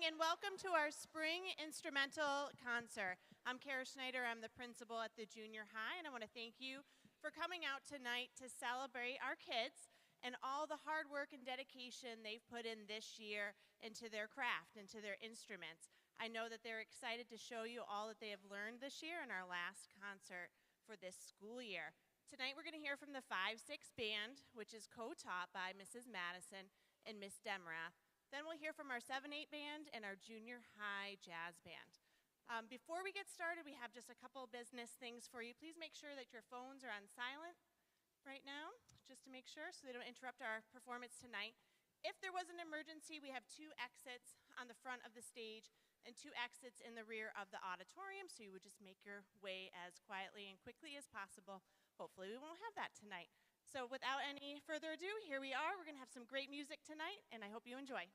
and welcome to our spring instrumental concert. I'm Kara Schneider, I'm the principal at the junior high, and I want to thank you for coming out tonight to celebrate our kids and all the hard work and dedication they've put in this year into their craft, into their instruments. I know that they're excited to show you all that they have learned this year in our last concert for this school year. Tonight we're going to hear from the 5-6 band, which is co-taught by Mrs. Madison and Miss Demrath. Then we'll hear from our 7-8 band and our junior high jazz band. Before we get started, we have just a couple of business things for you. Please make sure that your phones are on silent right now, just to make sure so they don't interrupt our performance tonight. If there was an emergency, we have 2 exits on the front of the stage and 2 exits in the rear of the auditorium, so you would just make your way as quietly and quickly as possible. Hopefully we won't have that tonight. So without any further ado, here we are. We're going to have some great music tonight, and I hope you enjoy.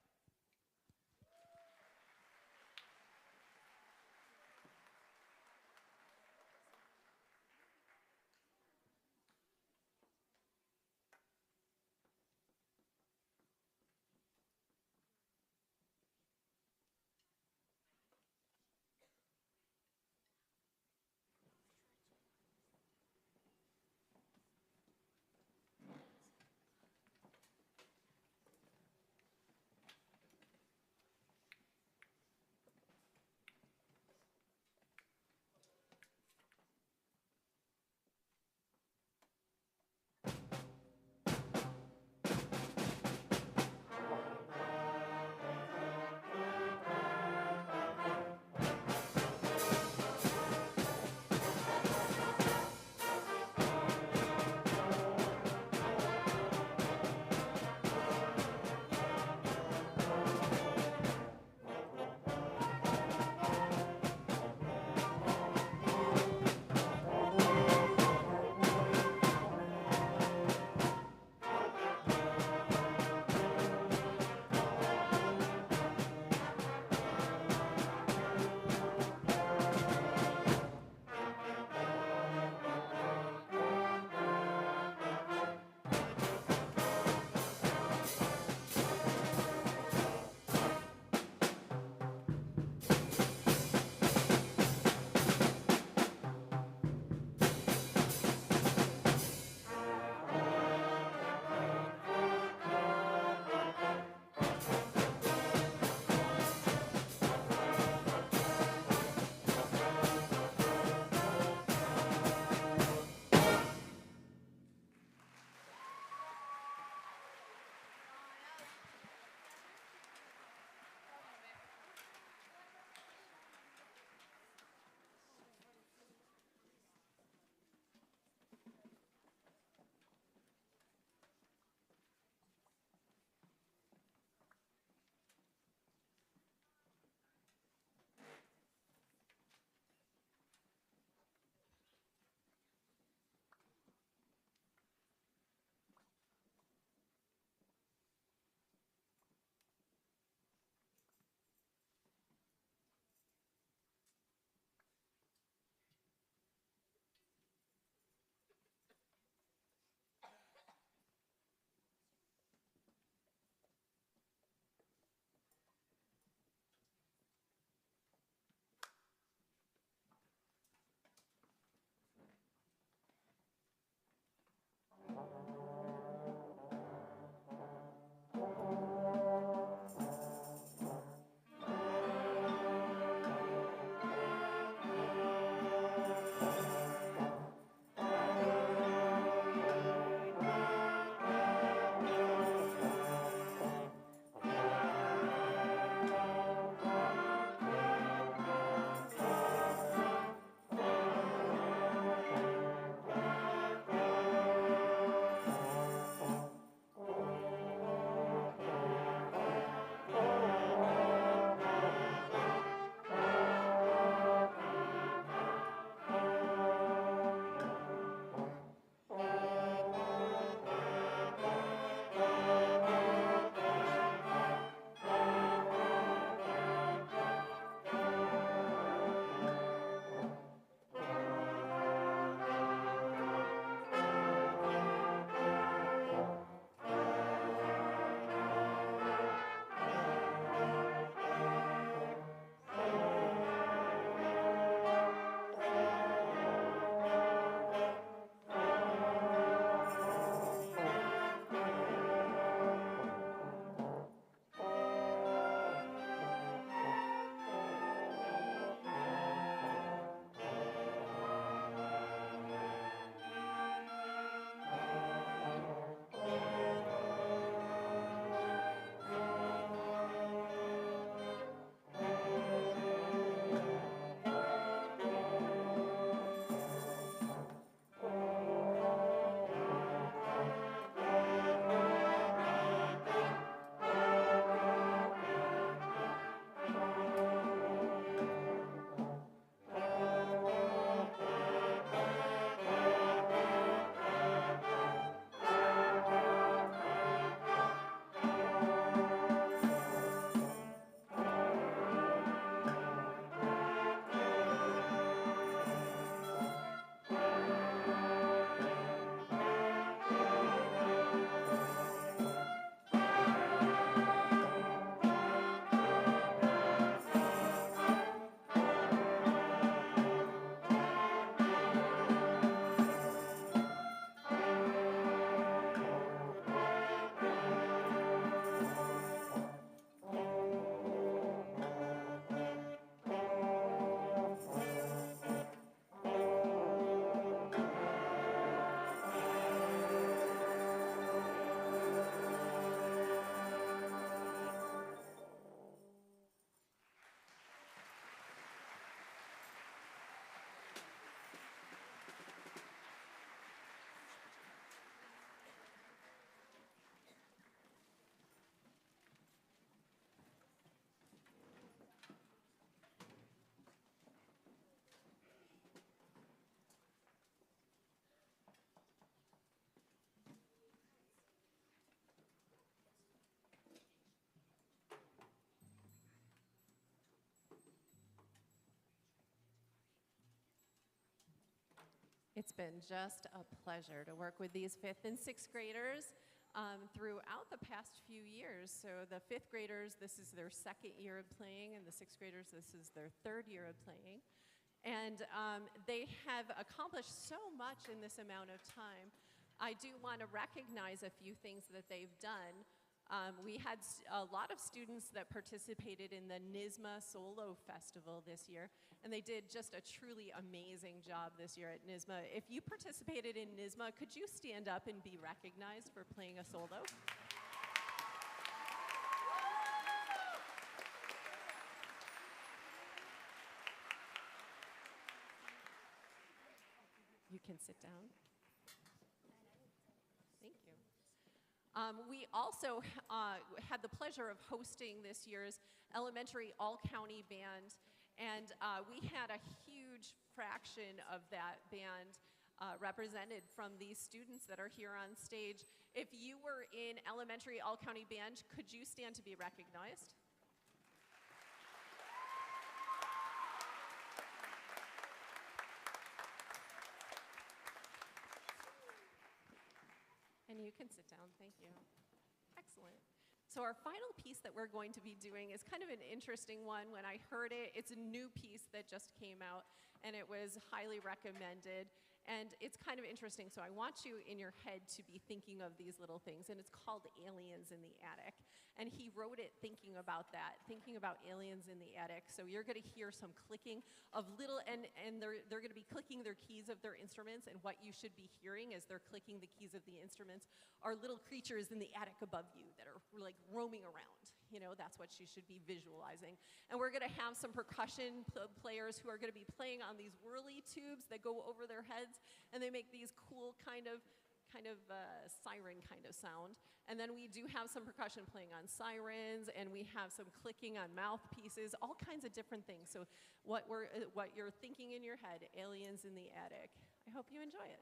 It's been just a pleasure to work with these 5th and 6th graders throughout the past few years. So the 5th graders, this is their 2nd year of playing, and the 6th graders, this is their 3rd year of playing. And they have accomplished so much in this amount of time. I do want to recognize a few things that they've done. We had a lot of students that participated in the NYSSMA Solo Festival this year, and they did just a truly amazing job this year at NYSSMA. If you participated in NYSSMA, could you stand up and be recognized for playing a solo? You can sit down. Thank you. We also had the pleasure of hosting this year's elementary all-county band, and we had a huge fraction of that band represented from these students that are here on stage. If you were in elementary all-county band, could you stand to be recognized? And you can sit down, thank you. Excellent. So our final piece that we're going to be doing is kind of an interesting one. When I heard it, it's a new piece that just came out, and it was highly recommended. And it's kind of interesting, so I want you in your head to be thinking of these little things, and it's called Aliens in the Attic. And he wrote it thinking about that, thinking about aliens in the attic. So you're gonna hear some clicking of little, and they're gonna be clicking their keys of their instruments, and what you should be hearing as they're clicking the keys of the instruments are little creatures in the attic above you that are like roaming around. You know, that's what you should be visualizing. And we're gonna have some percussion players who are gonna be playing on these whirly tubes that go over their heads, and they make these cool kind of siren kind of sound. And then we do have some percussion playing on sirens, and we have some clicking on mouthpieces, all kinds of different things. So what you're thinking in your head, aliens in the attic. I hope you enjoy it.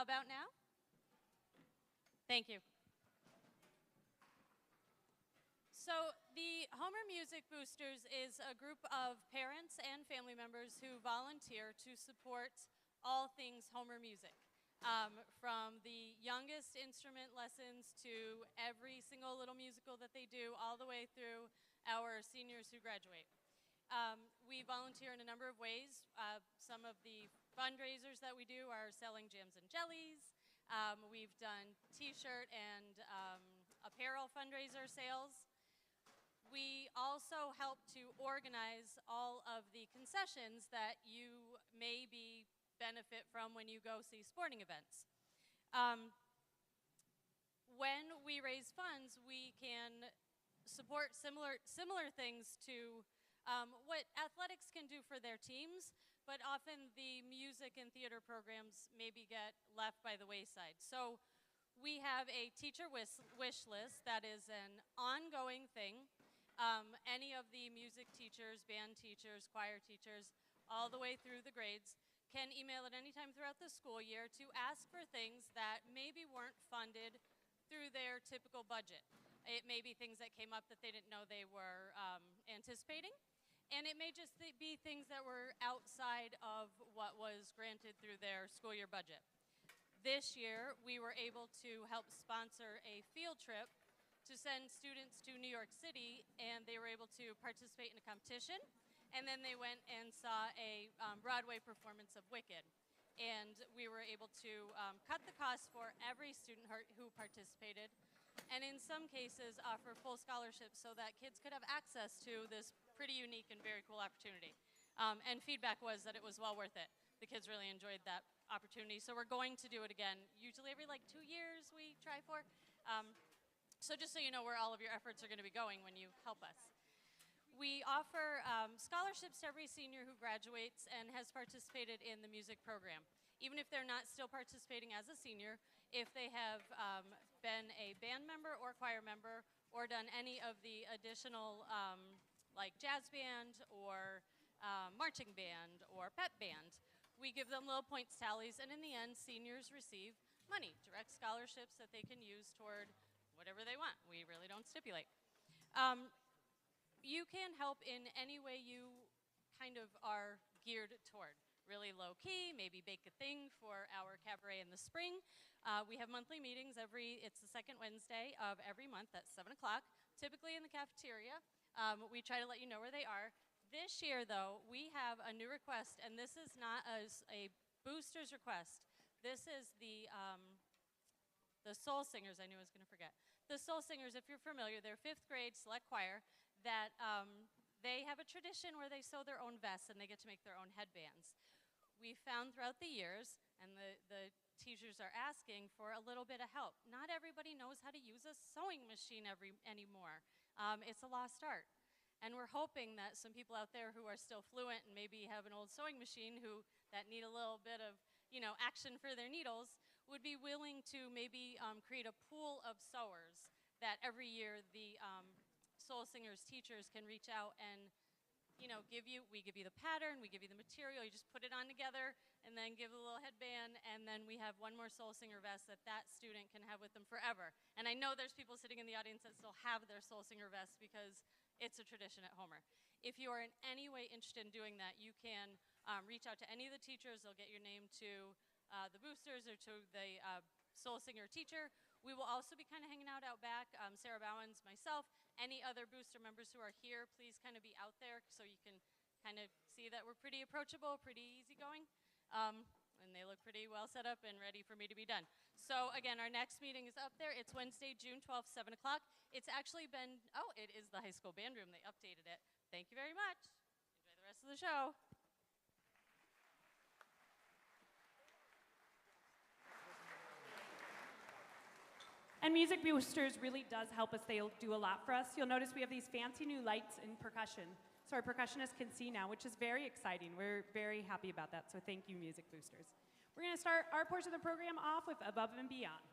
How about now? Thank you. So the Homer Music Boosters is a group of parents and family members who volunteer to support all things Homer music. From the youngest instrument lessons to every single little musical that they do, all the way through our seniors who graduate. We volunteer in a number of ways. Some of the fundraisers that we do are selling jams and jellies. We've done t-shirt and apparel fundraiser sales. We also help to organize all of the concessions that you maybe benefit from when you go see sporting events. When we raise funds, we can support similar things to what athletics can do for their teams, but often the music and theater programs maybe get left by the wayside. So we have a teacher wish list that is an ongoing thing. Any of the music teachers, band teachers, choir teachers, all the way through the grades can email at any time throughout the school year to ask for things that maybe weren't funded through their typical budget. It may be things that came up that they didn't know they were anticipating, and it may just be things that were outside of what was granted through their school year budget. This year, we were able to help sponsor a field trip to send students to New York City, and they were able to participate in a competition, and then they went and saw a Broadway performance of Wicked. And we were able to cut the cost for every student who participated, and in some cases offer full scholarships so that kids could have access to this pretty unique and very cool opportunity. And feedback was that it was well worth it. The kids really enjoyed that opportunity, so we're going to do it again. Usually every 2 years we try for. So just so you know where all of your efforts are going to be going when you help us. We offer scholarships to every senior who graduates and has participated in the music program. Even if they're not still participating as a senior, if they have been a band member or choir member or done any of the additional like jazz band or marching band or pep band, we give them little points tallies, and in the end, seniors receive money, direct scholarships that they can use toward whatever they want. We really don't stipulate. You can help in any way you kind of are geared toward. Really low key, maybe bake a thing for our cabaret in the spring. We have monthly meetings it's the second Wednesday of every month at 7 o'clock, typically in the cafeteria. We try to let you know where they are. This year, though, we have a new request, and this is not a booster's request. This is the Soul Singers, I knew I was going to forget. The Soul Singers, if you're familiar, they're 5th grade select choir that they have a tradition where they sew their own vests and they get to make their own headbands. We found throughout the years, and the teachers are asking for a little bit of help. Not everybody knows how to use a sewing machine anymore. It's a lost art. And we're hoping that some people out there who are still fluent and maybe have an old sewing machine that need a little bit of action for their needles would be willing to maybe create a pool of sewers that every year the Soul Singers teachers can reach out and we give you the pattern, we give you the material, you just put it on together and then give a little headband, and then we have one more Soul Singer vest that student can have with them forever. And I know there's people sitting in the audience that still have their Soul Singer vest because it's a tradition at Homer. If you are in any way interested in doing that, you can reach out to any of the teachers. They'll get your name to the boosters or to the Soul Singer teacher. We will also be kind of hanging out back. Sarah Bowens, myself, any other booster members who are here, please kind of be out there so you can kind of see that we're pretty approachable, pretty easygoing. And they look pretty well set up and ready for me to be done. So again, our next meeting is up there. It's Wednesday, June 12th, 7 o'clock. It's actually been, it is the high school band room. They updated it. Thank you very much. Enjoy the rest of the show. And Music Boosters really does help us. They'll do a lot for us. You'll notice we have these fancy new lights in percussion. So our percussionists can see now, which is very exciting. We're very happy about that. So thank you, Music Boosters. We're going to start our portion of the program off with Above and Beyond.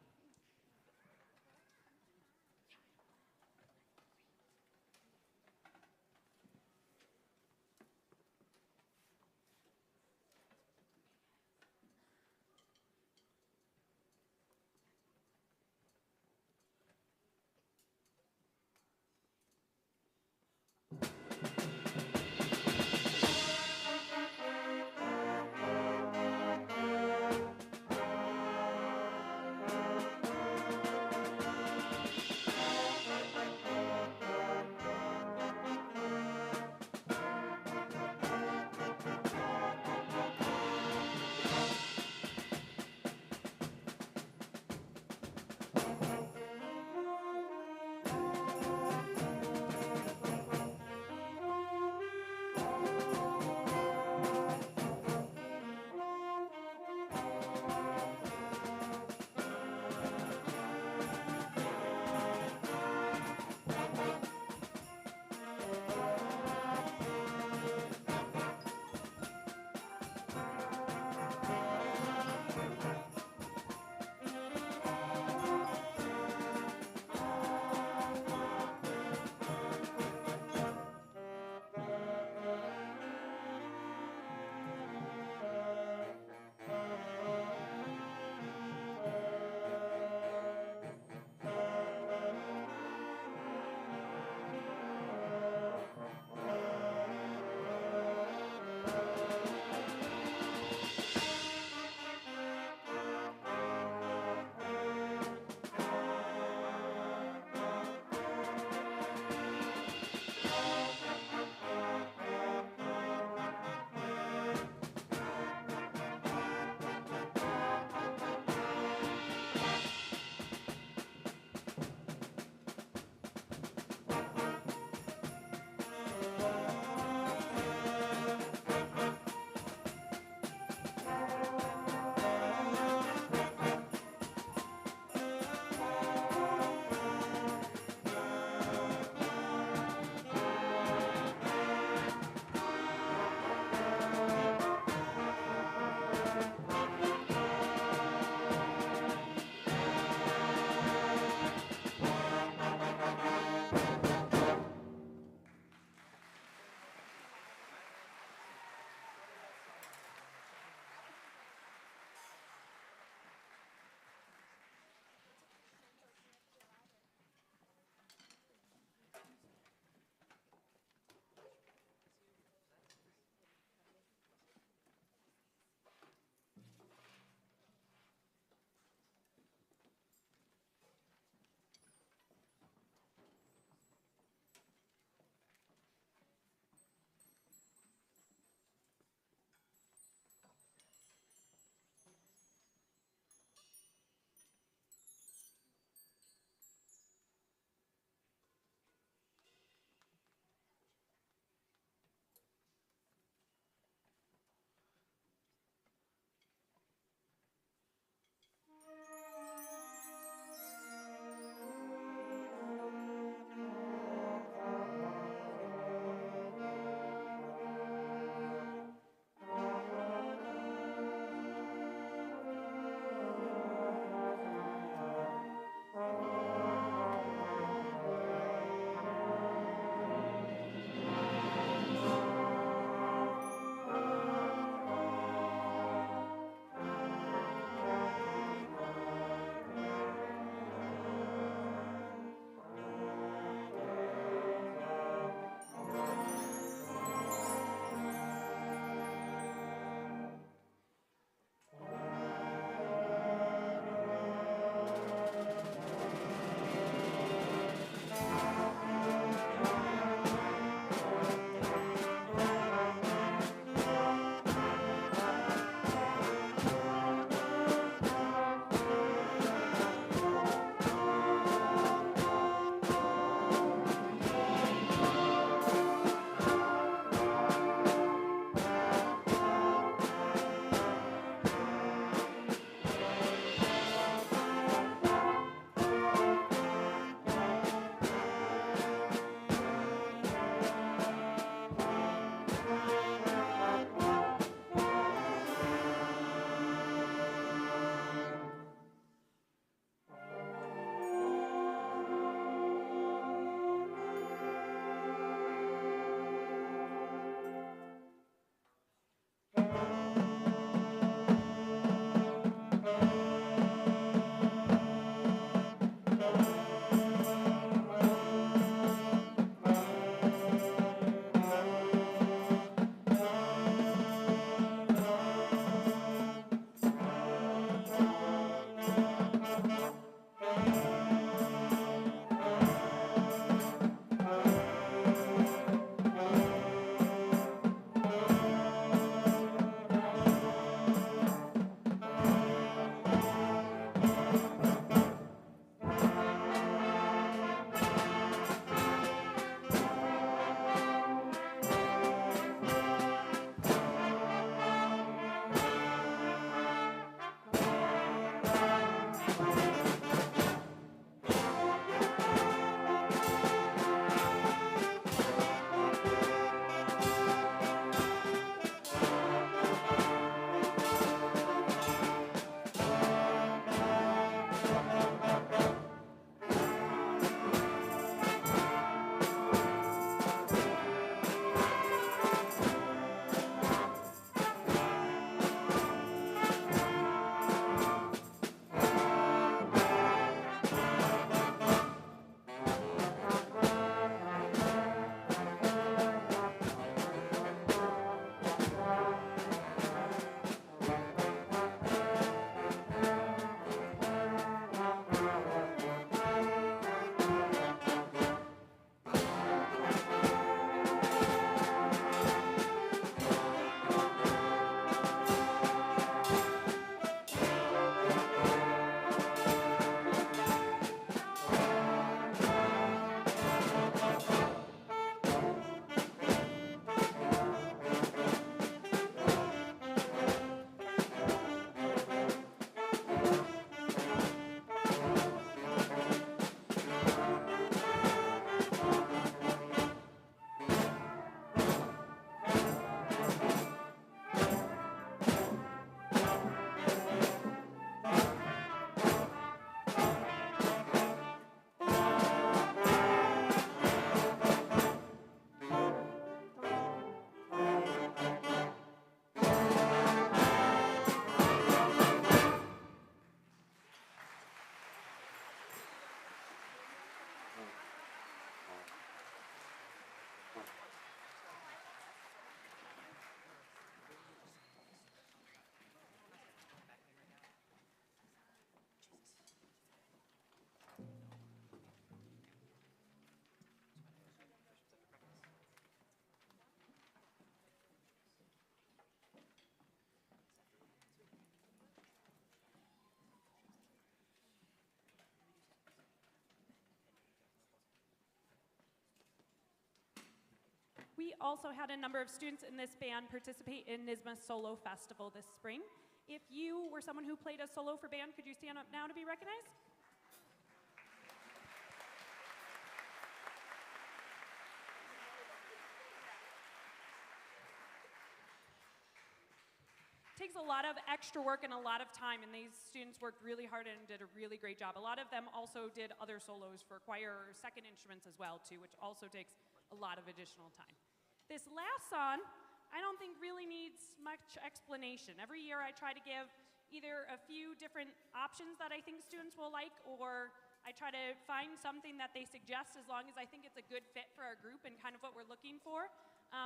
We also had a number of students in this band participate in NYSSMA Solo Festival this spring. If you were someone who played a solo for band, could you stand up now to be recognized? Takes a lot of extra work and a lot of time, and these students worked really hard and did a really great job. A lot of them also did other solos for choir or second instruments as well too, which also takes a lot of additional time. This last song, I don't think really needs much explanation. Every year I try to give either a few different options that I think students will like, or I try to find something that they suggest as long as I think it's a good fit for our group and kind of what we're looking for.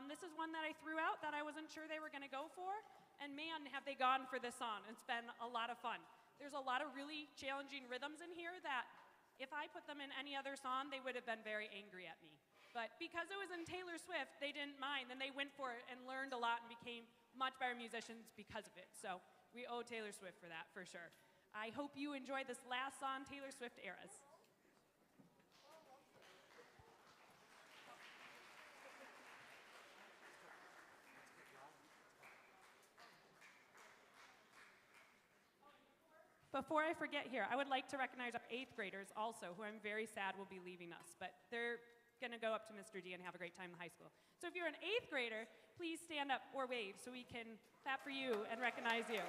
This is one that I threw out that I wasn't sure they were going to go for. And man, have they gone for this song. It's been a lot of fun. There's a lot of really challenging rhythms in here that if I put them in any other song, they would have been very angry at me. But because it was in Taylor Swift, they didn't mind, and they went for it and learned a lot and became much better musicians because of it. So we owe Taylor Swift for that, for sure. I hope you enjoy this last song, Taylor Swift Eras. Before I forget here, I would like to recognize our 8th graders also, who I'm very sad will be leaving us, but they're gonna go up to Mr. D and have a great time in high school. So if you're an 8th grader, please stand up or wave so we can clap for you and recognize you.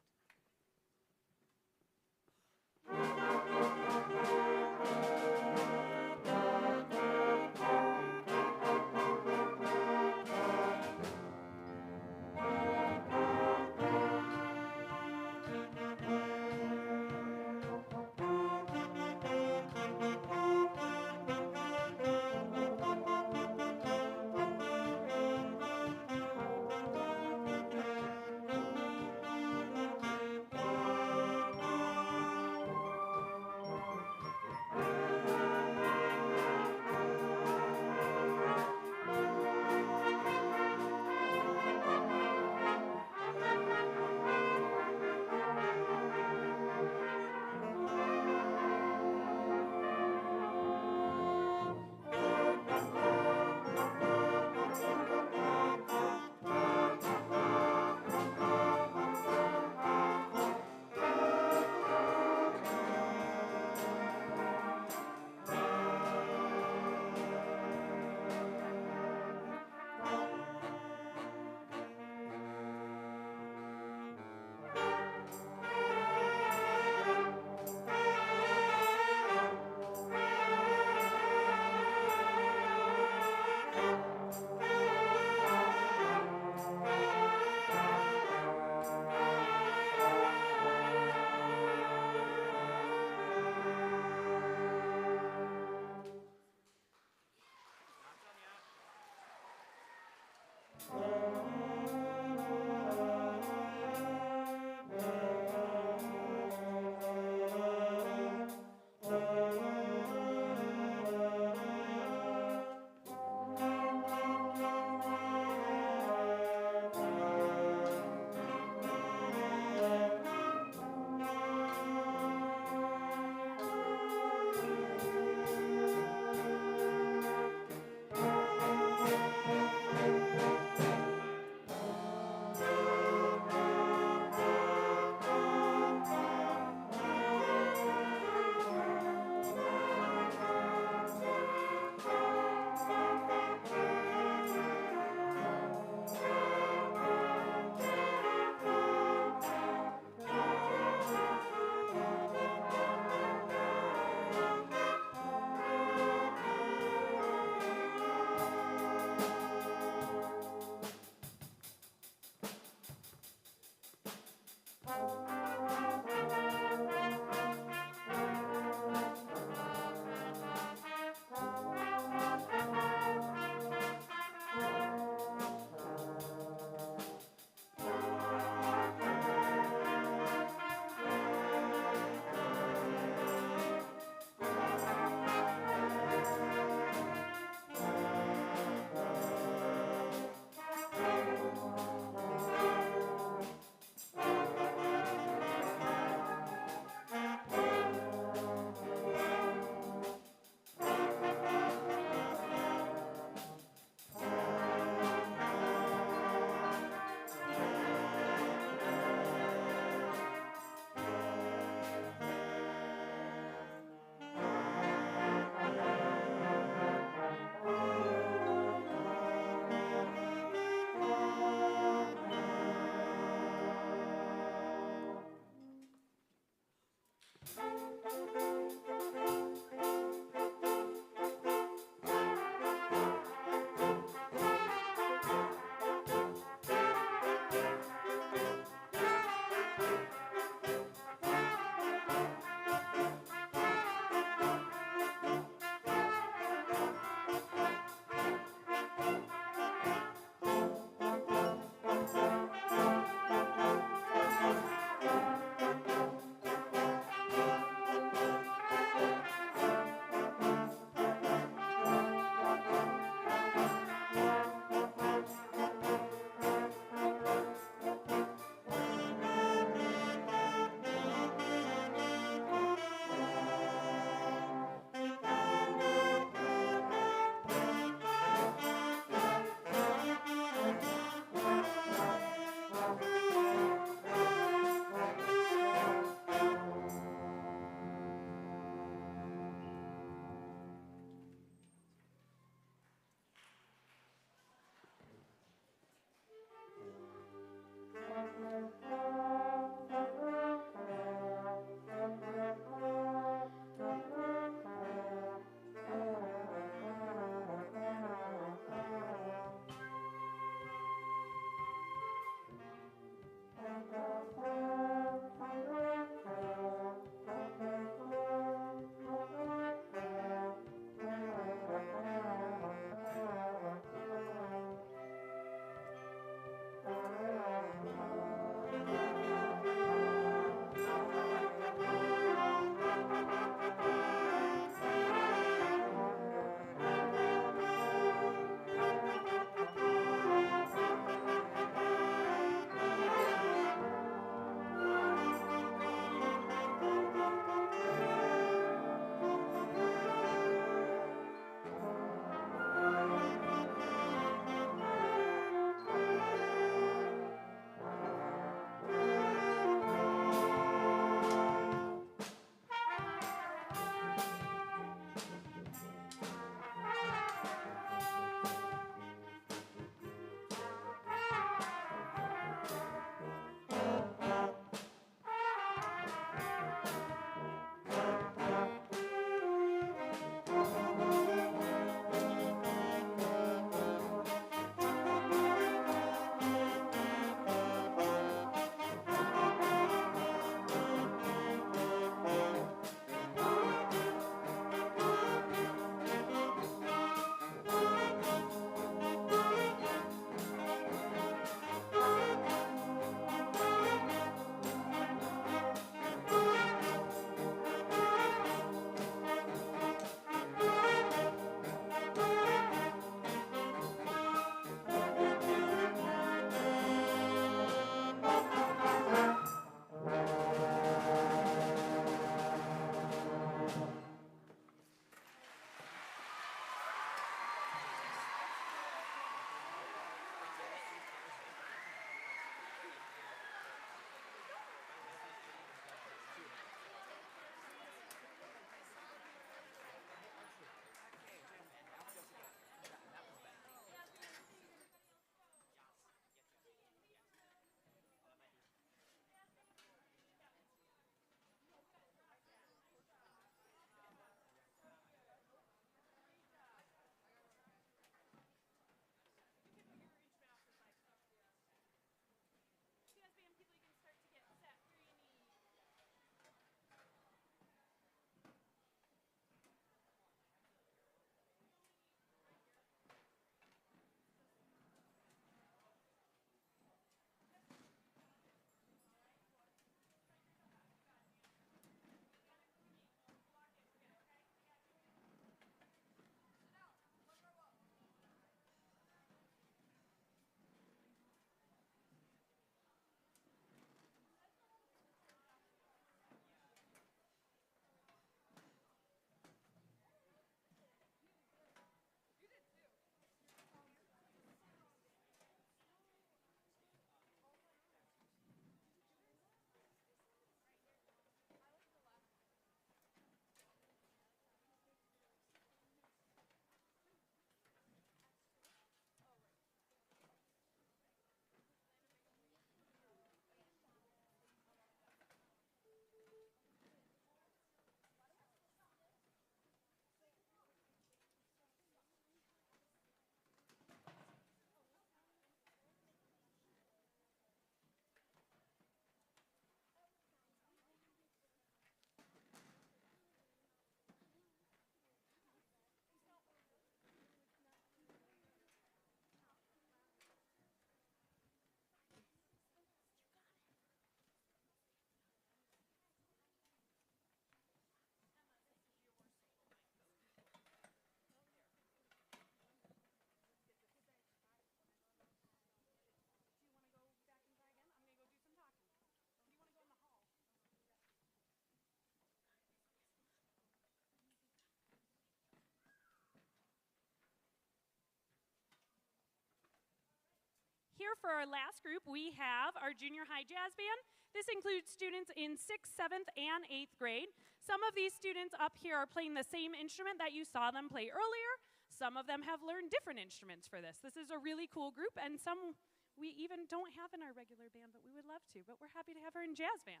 Here for our last group, we have our junior high jazz band. This includes students in 6th, 7th, and 8th grade. Some of these students up here are playing the same instrument that you saw them play earlier. Some of them have learned different instruments for this. This is a really cool group, and some we even don't have in our regular band, but we would love to. But we're happy to have her in jazz band.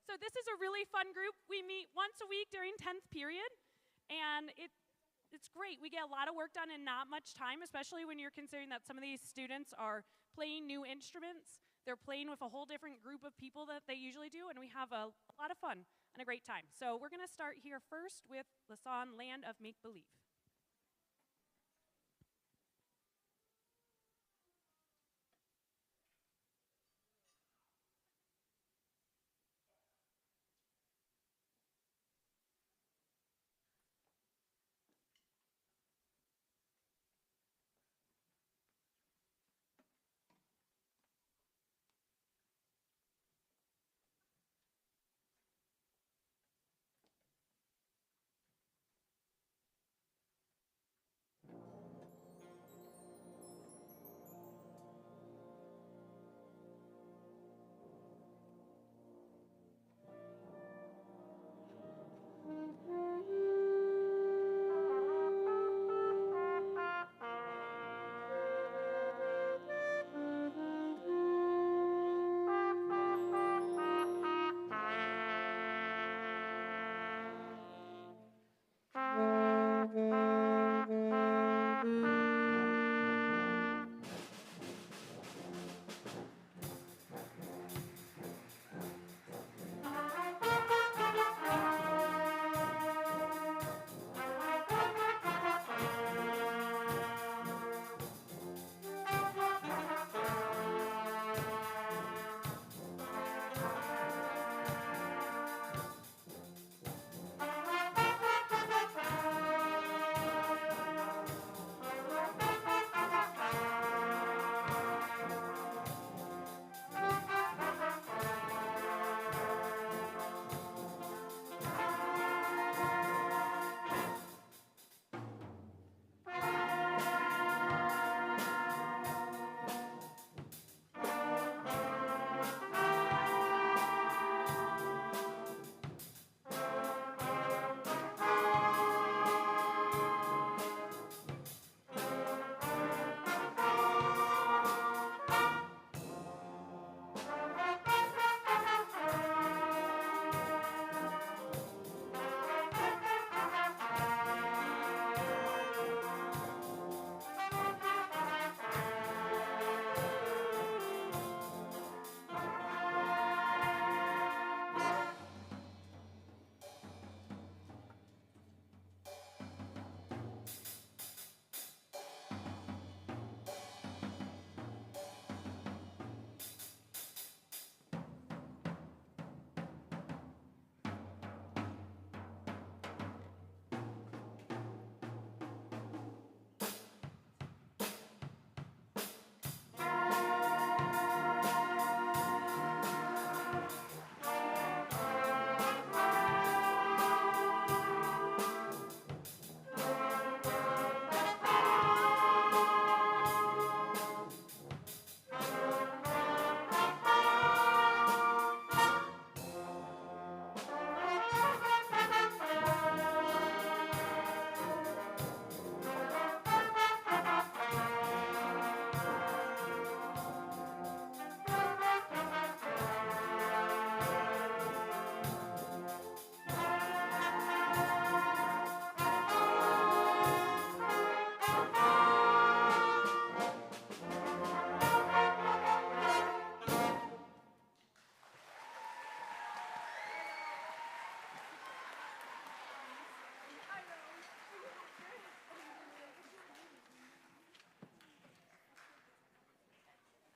So this is a really fun group. We meet once a week during 10th period, and it's great. We get a lot of work done in not much time, especially when you're considering that some of these students are playing new instruments. They're playing with a whole different group of people that they usually do, and we have a lot of fun and a great time. So we're going to start here first with the song Land of Make Believe.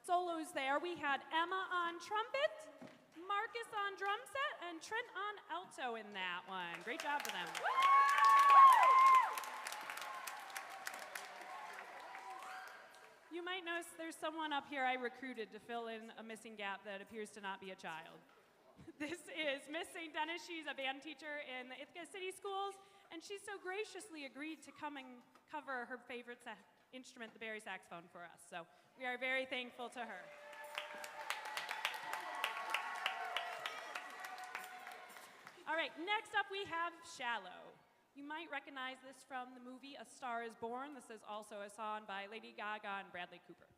Solos there. We had Emma on trumpet, Marcus on drum set, and Trent on alto in that one. Great job for them. You might notice there's someone up here I recruited to fill in a missing gap that appears to not be a child. This is Miss St. Dennis. She's a band teacher in the Ithaca City Schools, and she's so graciously agreed to come and cover her favorite instrument, the Barry saxophone, for us. So we are very thankful to her. All right, next up we have Shallow. You might recognize this from the movie A Star is Born. This is also a song by Lady Gaga and Bradley Cooper.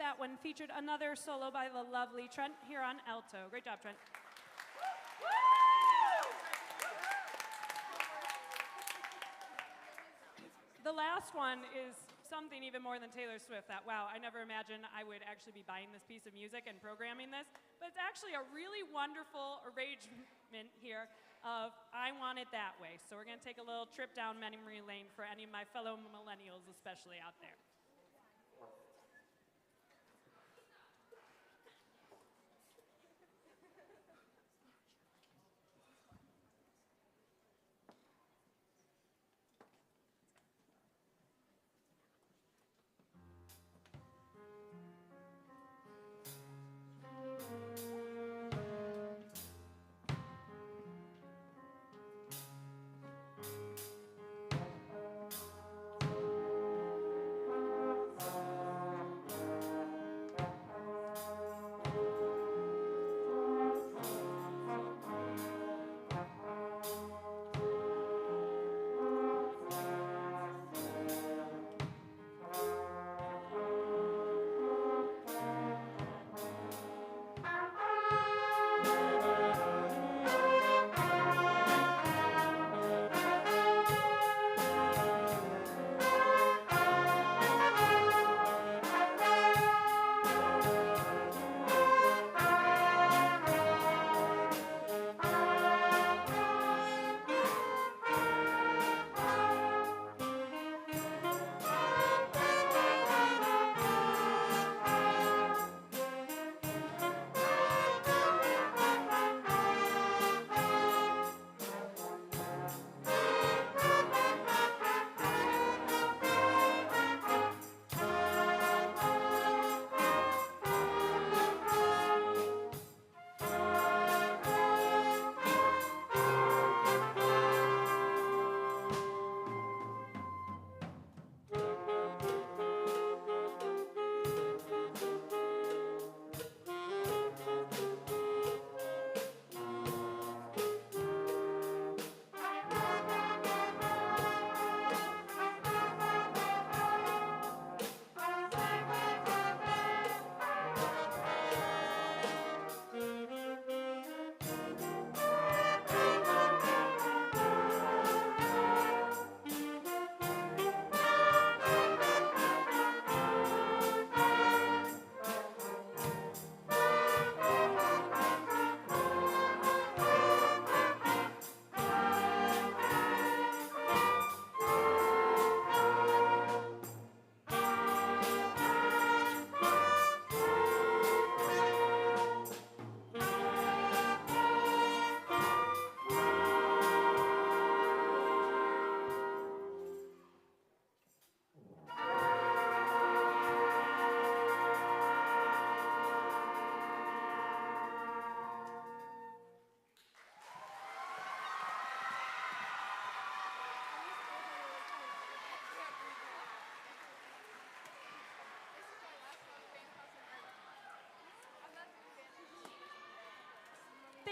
That one featured another solo by the lovely Trent here on alto. Great job, Trent. The last one is something even more than Taylor Swift. That, wow, I never imagined I would actually be buying this piece of music and programming this. But it's actually a really wonderful arrangement here of I Want It That Way. So we're going to take a little trip down memory lane for any of my fellow millennials, especially out there.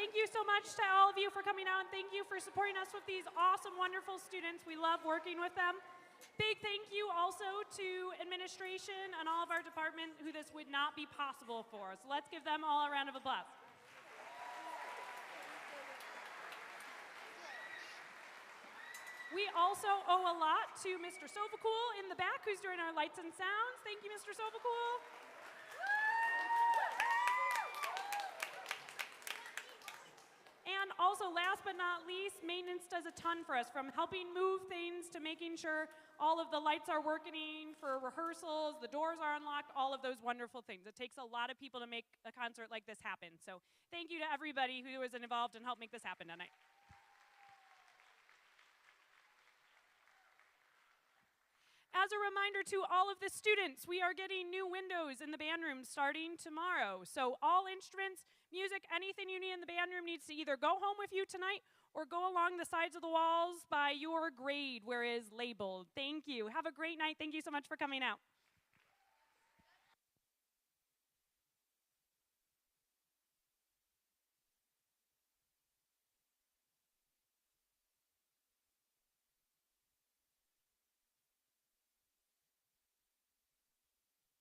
Thank you so much to all of you for coming out, and thank you for supporting us with these awesome, wonderful students. We love working with them. Big thank you also to administration and all of our department who this would not be possible for. So let's give them all a round of applause. We also owe a lot to Mr. Sovacool in the back who's doing our lights and sounds. Thank you, Mr. Sovacool. And also, last but not least, maintenance does a ton for us, from helping move things to making sure all of the lights are working for rehearsals, the doors are unlocked, all of those wonderful things. It takes a lot of people to make a concert like this happen. So thank you to everybody who was involved and helped make this happen tonight. As a reminder to all of the students, we are getting new windows in the band room starting tomorrow. So all instruments, music, anything you need in the band room needs to either go home with you tonight or go along the sides of the walls by your grade where it is labeled. Thank you. Have a great night. Thank you so much for coming out.